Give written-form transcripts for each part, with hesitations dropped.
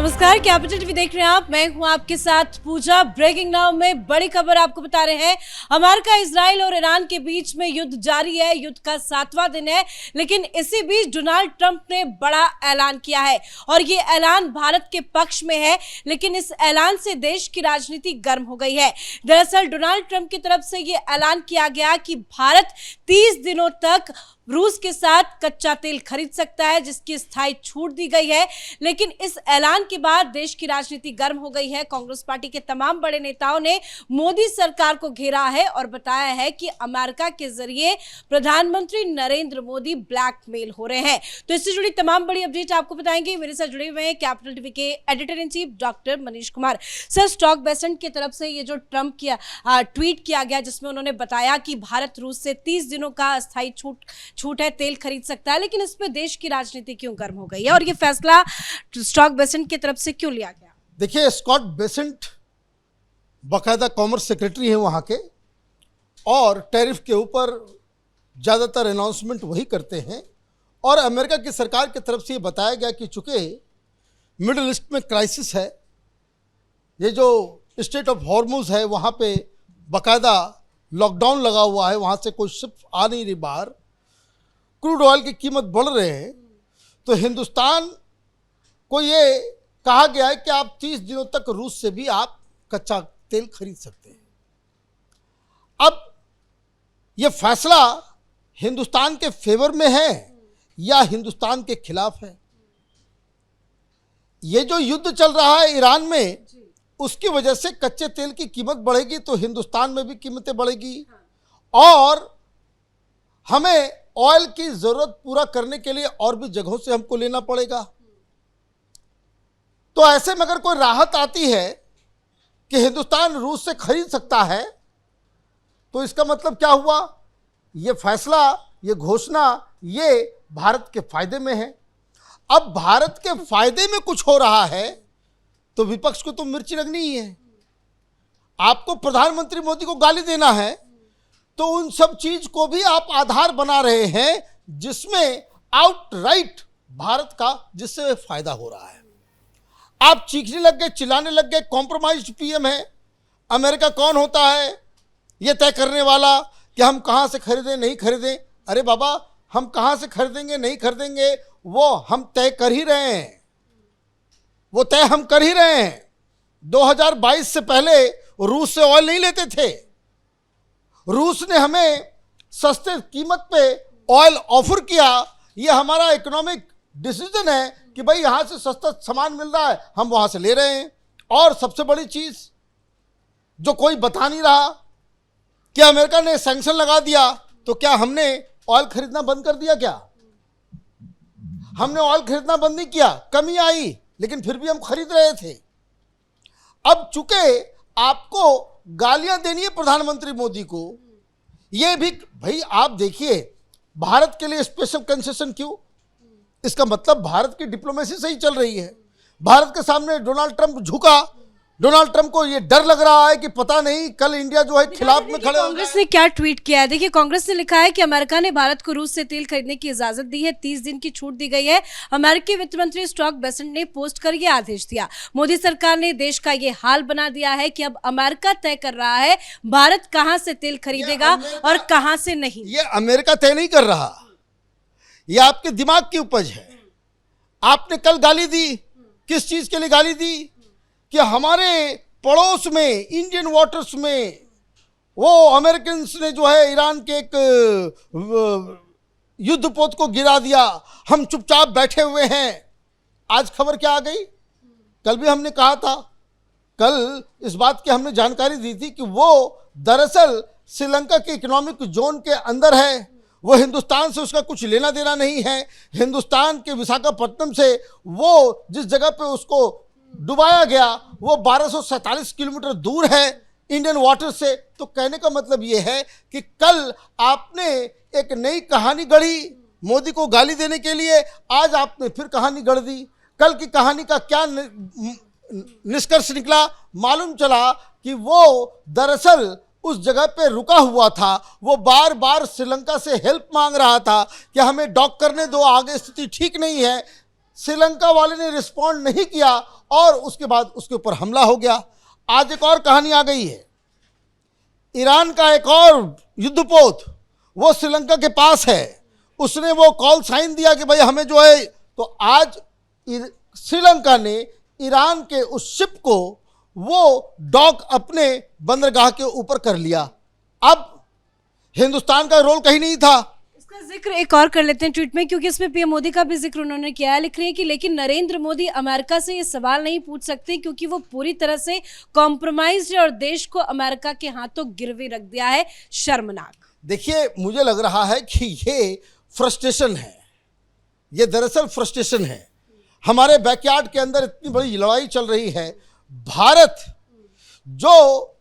नमस्कार, capital TV देख रहे हैं आप। मैं हूं आपके साथ पूजा। ब्रेकिंग नाउ में बड़ी खबर आपको बता रहे हैं। अमेरिका, इजराइल और ईरान के बीच में युद्ध जारी है। युद्ध का 7वां दिन है, लेकिन इसी बीच डोनाल्ड ट्रंप ने बड़ा ऐलान किया है और ये ऐलान भारत के पक्ष में है। लेकिन इस ऐलान से देश की राजनीति गर्म हो गई है। दरअसल डोनाल्ड ट्रंप की तरफ से ये ऐलान किया गया कि भारत 30 दिनों तक रूस के साथ कच्चा तेल खरीद सकता है, जिसकी स्थायी छूट दी गई है। लेकिन इस ऐलान के बाद देश की राजनीति गर्म हो गई है। कांग्रेस पार्टी के तमाम बड़े नेताओं ने मोदी सरकार को घेरा है और बताया है कि अमेरिका के जरिए प्रधानमंत्री नरेंद्र मोदी ब्लैकमेल हो रहे हैं। तो इससे जुड़ी तमाम बड़ी अपडेट आपको बताएंगे। मेरे साथ जुड़े हुए हैं कैपिटल टीवी के editor in chief doctor Manish Kumar. Sir, stock Besant की तरफ से ये जो ट्रंप की ट्वीट किया गया, जिसमें उन्होंने बताया कि भारत रूस से 30 दिनों का अस्थायी छूट है, तेल खरीद सकता है, लेकिन इस पे देश की राजनीति क्यों गर्म हो गई है और ये फैसला स्टॉक बेसेंट की तरफ से क्यों लिया गया? देखिए, स्कॉट बेसेंट बाकायदा कॉमर्स सेक्रेटरी हैं वहाँ के, और टैरिफ के ऊपर ज़्यादातर अनाउंसमेंट वही करते हैं। और अमेरिका की सरकार की तरफ से ये बताया गया कि चूँकि मिडिल ईस्ट में क्राइसिस है, ये जो स्टेट ऑफ हॉर्मुज है वहाँ पे बाकायदा लॉकडाउन लगा हुआ है, वहाँ से कोई शिप आ नहीं रही बाहर, क्रूड ऑयल की कीमत बढ़ रहे हैं, तो हिंदुस्तान को ये कहा गया है कि आप 30 दिनों तक रूस से भी आप कच्चा तेल खरीद सकते हैं। अब ये फैसला हिंदुस्तान के फेवर में है या हिंदुस्तान के खिलाफ है? ये जो युद्ध चल रहा है ईरान में, उसकी वजह से कच्चे तेल की कीमत बढ़ेगी तो हिंदुस्तान में भी कीमतें बढ़ेगी, और हमें ऑयल की जरूरत पूरा करने के लिए और भी जगहों से हमको लेना पड़ेगा। तो ऐसे में अगर कोई राहत आती है कि हिंदुस्तान रूस से खरीद सकता है, तो इसका मतलब क्या हुआ? ये फैसला, ये घोषणा, ये भारत के फायदे में है। अब भारत के फायदे में कुछ हो रहा है तो विपक्ष को तो मिर्ची लगनी ही है। आपको प्रधानमंत्री मोदी को गाली देना है तो उन सब चीज को भी आप आधार बना रहे हैं जिसमें आउटराइट भारत का, जिससे फायदा हो रहा है। आप चीखने लग गए, चिल्लाने लग गए, कॉम्प्रोमाइज्ड पीएम है। अमेरिका कौन होता है ये तय करने वाला कि हम कहां से खरीदें नहीं खरीदें? अरे बाबा, हम कहां से खरीदेंगे नहीं खरीदेंगे वो हम तय कर ही रहे हैं, वो तय हम कर ही रहे हैं। 2022 से पहले रूस से ऑयल नहीं लेते थे। रूस ने हमें सस्ते कीमत पे ऑयल ऑफर किया। ये हमारा इकोनॉमिक डिसीजन है कि भाई यहाँ से सस्ता सामान मिल रहा है, हम वहाँ से ले रहे हैं। और सबसे बड़ी चीज़ जो कोई बता नहीं रहा कि अमेरिका ने सैंक्शन लगा दिया, तो क्या हमने ऑयल खरीदना बंद कर दिया? क्या हमने ऑयल खरीदना बंद नहीं किया? कमी आई, लेकिन फिर भी हम खरीद रहे थे। अब चूंकि आपको गालियां देनी है प्रधानमंत्री मोदी को, ये भी भाई आप देखिए, भारत के लिए स्पेशल कंसेशन क्यों? इसका मतलब भारत की डिप्लोमेसी सही चल रही है। भारत के सामने डोनाल्ड ट्रंप झुका। डोनाल्ड ट्रंप को ये डर लग रहा है कि पता नहीं कल इंडिया जो है खिलाफ में खड़े। कांग्रेस ने क्या ट्वीट किया है? देखिए, कांग्रेस ने लिखा है कि अमेरिका ने भारत को रूस से तेल खरीदने की इजाजत दी है, 30 दिन की छूट दी गई है। अमेरिकी वित्त मंत्री स्टॉक बेसेंट ने पोस्ट कर यह आदेश दिया। मोदी सरकार ने देश का ये हाल बना दिया है कि अब अमेरिका तय कर रहा है भारत कहां से तेल खरीदेगा और कहां से नहीं। ये अमेरिका तय नहीं कर रहा, ये आपके दिमाग की उपज है। आपने कल गाली दी, किस चीज के लिए गाली दी? कि हमारे पड़ोस में इंडियन वाटर्स में वो अमेरिकन ने जो है ईरान के एक युद्धपोत को गिरा दिया, हम चुपचाप बैठे हुए हैं। आज खबर क्या आ गई? कल भी हमने कहा था, कल इस बात की हमने जानकारी दी थी कि वो दरअसल श्रीलंका के इकोनॉमिक जोन के अंदर है, वो हिंदुस्तान से उसका कुछ लेना देना नहीं है। हिंदुस्तान के विशाखापट्टनम से वो जिस जगह पे उसको डुबाया गया वो 1247 किलोमीटर दूर है इंडियन वाटर से। तो कहने का मतलब ये है कि कल आपने एक नई कहानी गढ़ी मोदी को गाली देने के लिए, आज आपने फिर कहानी गढ़ दी। कल की कहानी का क्या निष्कर्ष निकला? मालूम चला कि वो दरअसल उस जगह पे रुका हुआ था, वो बार बार श्रीलंका से हेल्प मांग रहा था कि हमें डॉक करने दो, आगे स्थिति ठीक नहीं है। श्रीलंका वाले ने रिस्पॉन्ड नहीं किया और उसके बाद उसके ऊपर हमला हो गया। आज एक और कहानी आ गई है, ईरान का एक और युद्धपोत वो श्रीलंका के पास है, उसने वो कॉल साइन दिया कि भाई हमें जो है, तो आज श्रीलंका ने ईरान के उस शिप को वो डॉक अपने बंदरगाह के ऊपर कर लिया। अब हिंदुस्तान का रोल कहीं नहीं था। इसका जिक्र एक और कर लेते हैं ट्वीट में, क्योंकि इसमें पीएम मोदी का भी जिक्र उन्होंने किया है। लिख रहे हैं कि लेकिन नरेंद्र मोदी अमेरिका से ये सवाल नहीं पूछ सकते क्योंकि वो पूरी तरह से कॉम्प्रोमाइज्ड है और देश को अमेरिका के हाथों गिरवी रख दिया है। शर्मनाक। देखिए, मुझे लग रहा है कि ये फ्रस्ट्रेशन है, ये दरअसल फ्रस्ट्रेशन है। हमारे बैकयार्ड के अंदर इतनी बड़ी लड़ाई चल रही है, भारत जो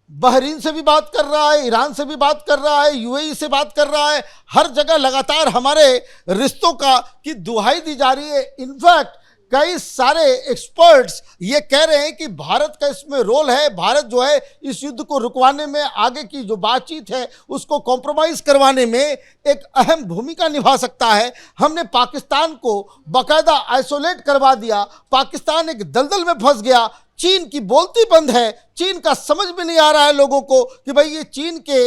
बहरीन से भी बात कर रहा है, ईरान से भी बात कर रहा है, यूएई से बात कर रहा है, हर जगह लगातार हमारे रिश्तों का की दुहाई दी जा रही है। इनफैक्ट कई सारे एक्सपर्ट्स ये कह रहे हैं कि भारत का इसमें रोल है, भारत जो है इस युद्ध को रुकवाने में, आगे की जो बातचीत है उसको कॉम्प्रोमाइज़ करवाने में एक अहम भूमिका निभा सकता है। हमने पाकिस्तान को बाकायदा आइसोलेट करवा दिया, पाकिस्तान एक दलदल में फंस गया, चीन की बोलती बंद है, चीन का समझ में नहीं आ रहा है लोगों को कि भाई ये चीन के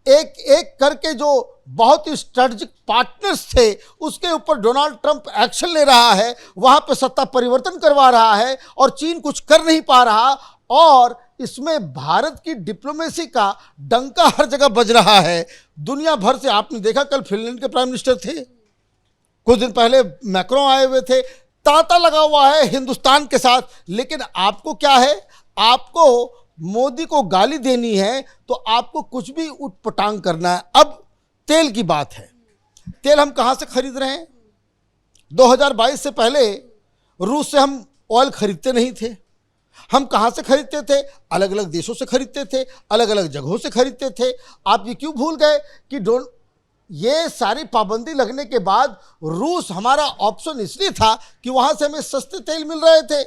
एक एक करके जो बहुत ही स्ट्रेटजिक पार्टनर्स थे उसके ऊपर डोनाल्ड ट्रंप एक्शन ले रहा है, वहाँ पे सत्ता परिवर्तन करवा रहा है और चीन कुछ कर नहीं पा रहा, और इसमें भारत की डिप्लोमेसी का डंका हर जगह बज रहा है। दुनिया भर से आपने देखा, कल फिनलैंड के प्राइम मिनिस्टर थे, कुछ दिन पहले मैक्रोन आए हुए थे, तांता लगा हुआ है हिंदुस्तान के साथ। लेकिन आपको क्या है, आपको मोदी को गाली देनी है तो आपको कुछ भी उटपटांग करना है। अब तेल की बात है, तेल हम कहाँ से खरीद रहे हैं? 2022 से पहले रूस से हम ऑयल खरीदते नहीं थे। हम कहाँ से खरीदते थे? अलग अलग देशों से खरीदते थे, अलग अलग जगहों से खरीदते थे। आप ये क्यों भूल गए कि ये सारी पाबंदी लगने के बाद रूस हमारा ऑप्शन इसलिए था कि वहाँ से हमें सस्ते तेल मिल रहे थे।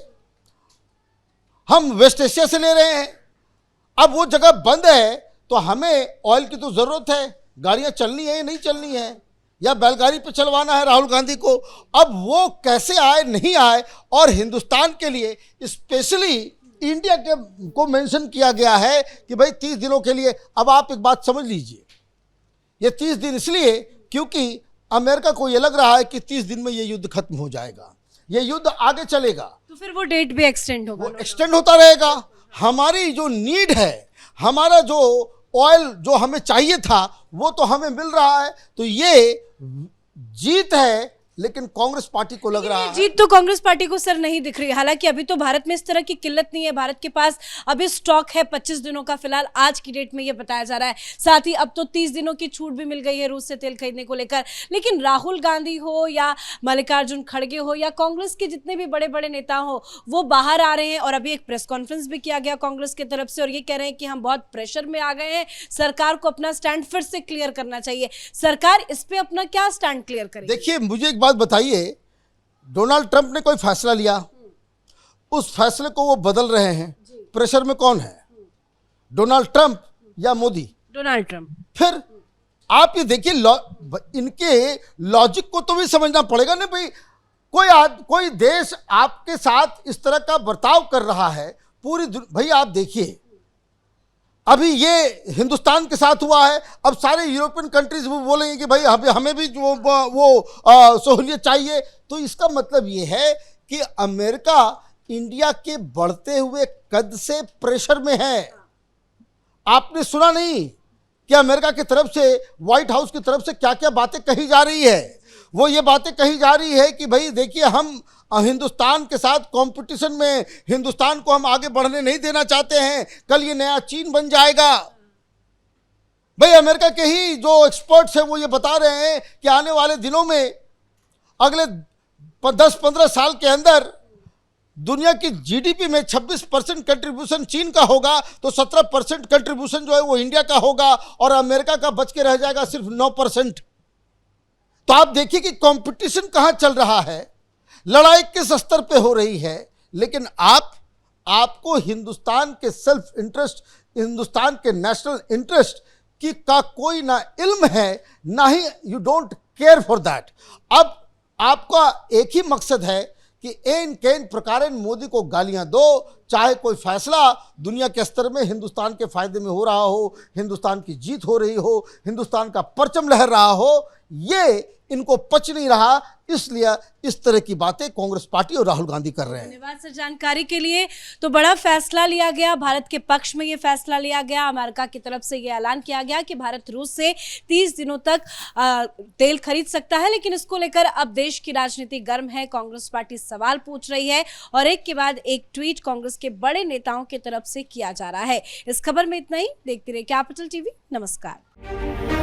हम वेस्ट एशिया से ले रहे हैं, अब वो जगह बंद है तो हमें ऑयल की तो ज़रूरत है, गाड़ियाँ चलनी है या नहीं चलनी है, या बैलगाड़ी पे चलवाना है राहुल गांधी को। अब वो कैसे आए, नहीं आए, और हिंदुस्तान के लिए स्पेशली इंडिया के को मेंशन किया गया है कि भाई 30 दिनों के लिए। अब आप एक बात समझ लीजिए, ये 30 दिन इसलिए क्योंकि अमेरिका को ये लग रहा है कि 30 दिन में ये युद्ध खत्म हो जाएगा, ये युद्ध आगे चलेगा, तो फिर वो डेट भी एक्सटेंड होगा, वो एक्सटेंड होता रहेगा। हमारी जो नीड है, हमारा जो ऑयल जो हमें चाहिए था वो तो हमें मिल रहा है। तो ये जीत है, लेकिन कांग्रेस पार्टी को लग रहा है जीत तो कांग्रेस पार्टी को सर नहीं दिख रही। हालांकि अभी तो भारत में इस तरह की किल्लत नहीं है, भारत के पास अभी स्टॉक है 25 दिनों का, फिलहाल आज की डेट में ये बताया जा रहा है। साथ ही अब तो 30 दिनों की छूट भी मिल गई है रूस से तेल खरीदने को लेकर। लेकिन राहुल गांधी हो या मल्लिकार्जुन खड़गे हो या कांग्रेस के जितने भी बड़े बड़े नेता हो, वो बाहर आ रहे हैं। और अभी एक प्रेस कॉन्फ्रेंस भी किया गया कांग्रेस की तरफ से, और ये कह रहे हैं कि हम बहुत प्रेशर में आ गए हैं, सरकार को अपना स्टैंड फिर से क्लियर करना चाहिए। सरकार इस पे अपना क्या स्टैंड क्लियर करेगी? देखिए, मुझे एक बात बताइए, डोनाल्ड ट्रंप ने कोई फैसला लिया, उस फैसले को वो बदल रहे हैं, प्रेशर में कौन है, डोनाल्ड ट्रंप या मोदी? Donald Trump. फिर आप ये देखिए, इनके लॉजिक को तो भी समझना पड़ेगा ना भाई। कोई देश आपके साथ इस तरह का बर्ताव कर रहा है, पूरी भाई आप देखिए, अभी ये हिंदुस्तान के साथ हुआ है, अब सारे यूरोपियन कंट्रीज वो बोलेंगे कि भाई हमें भी वो सहूलियत चाहिए। तो इसका मतलब ये है कि अमेरिका इंडिया के बढ़ते हुए कद से प्रेशर में है। आपने सुना नहीं कि अमेरिका की तरफ से, व्हाइट हाउस की तरफ से क्या क्या बातें कही जा रही है? वो ये बातें कही जा रही है कि भाई देखिए, हम हिंदुस्तान के साथ कंपटीशन में हिंदुस्तान को हम आगे बढ़ने नहीं देना चाहते हैं, कल ये नया चीन बन जाएगा। भाई अमेरिका के ही जो एक्सपर्ट्स हैं वो ये बता रहे हैं कि आने वाले दिनों में, अगले 10-15 साल के अंदर दुनिया की जीडीपी में 26% कंट्रीब्यूशन चीन का होगा, तो 17% कंट्रीब्यूशन जो है वो इंडिया का होगा, और अमेरिका का बच के रह जाएगा सिर्फ 9%। तो आप देखिए कि कंपटीशन कहाँ चल रहा है, लड़ाई किस स्तर पे हो रही है। लेकिन आपको हिंदुस्तान के सेल्फ इंटरेस्ट, हिंदुस्तान के नेशनल इंटरेस्ट की का कोई ना इल्म है, ना ही you don't care for that. अब आपका एक ही मकसद है कि एन केन प्रकारेण मोदी को गालियां दो, चाहे कोई फैसला दुनिया के स्तर में हिंदुस्तान के फायदे में हो रहा हो, हिंदुस्तान की जीत हो रही हो, हिंदुस्तान का परचम लहर रहा हो, ये इनको पच नहीं रहा, इसलिए इस तरह की बातें कांग्रेस पार्टी और राहुल गांधी कर रहे हैं। धन्यवाद सर जानकारी के लिए। तो बड़ा फैसला लिया गया, भारत के पक्ष में ये फैसला लिया गया। अमेरिका की तरफ से ये ऐलान किया गया कि भारत रूस से 30 दिनों तक तेल खरीद सकता है, लेकिन इसको लेकर अब देश की राजनीति गर्म है। कांग्रेस पार्टी सवाल पूछ रही है और एक के बाद एक ट्वीट कांग्रेस के बड़े नेताओं की तरफ से किया जा रहा है। इस खबर में इतना ही। देखते रहिए कैपिटल टीवी। नमस्कार।